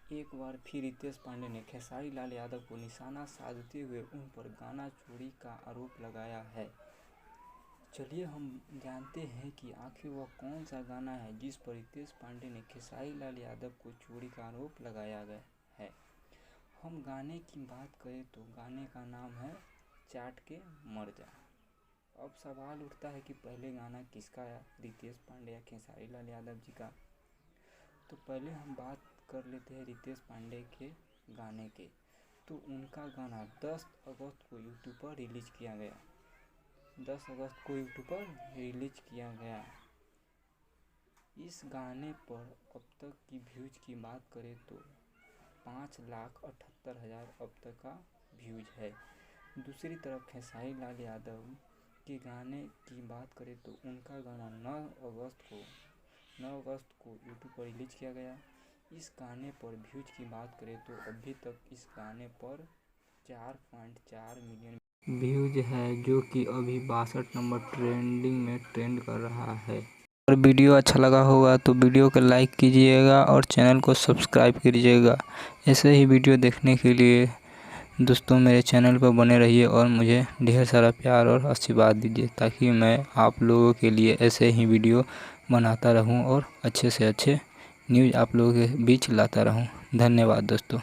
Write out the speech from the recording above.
एक बार फिर रितेश पांडे ने खेसारी लाल यादव को निशाना साधते हुए उन पर गाना चोरी का आरोप लगाया है। चलिए हम जानते हैं कि आखिर वह कौन सा गाना है जिस पर रितेश पांडे ने खेसारी लाल यादव को चोरी का आरोप लगाया गया है। हम गाने की बात करें तो गाने का नाम है चाट के मर जा। अब सवाल उठता है कि पहले गाना किसका है, रितेश पांडे या खेसारी लाल यादव जी का। तो पहले हम बात कर लेते हैं रितेश पांडे के गाने के। तो उनका गाना 10 अगस्त को यूट्यूब पर रिलीज किया गया। 10 अगस्त को यूट्यूब पर रिलीज किया गया। इस गाने पर अब तक की व्यूज की बात करें तो 5,78,000 अब तक का व्यूज है। दूसरी तरफ खेसारी लाल यादव के गाने की बात करें तो उनका गाना 9 अगस्त को यूट्यूब पर रिलीज किया गया। इस गाने पर व्यूज की बात करें तो अभी तक इस गाने पर 4.4 मिलियन व्यूज है, जो कि अभी 62 नंबर ट्रेंडिंग में ट्रेंड कर रहा है। और वीडियो अच्छा लगा होगा तो वीडियो को लाइक कीजिएगा और चैनल को सब्सक्राइब कीजिएगा। ऐसे ही वीडियो देखने के लिए दोस्तों मेरे चैनल पर बने रहिए और मुझे ढेर सारा प्यार और आशीर्वाद दीजिए, ताकि मैं आप लोगों के लिए ऐसे ही वीडियो बनाता रहूं और अच्छे से अच्छे न्यूज़ आप लोगों के बीच लाता रहूं। धन्यवाद दोस्तों।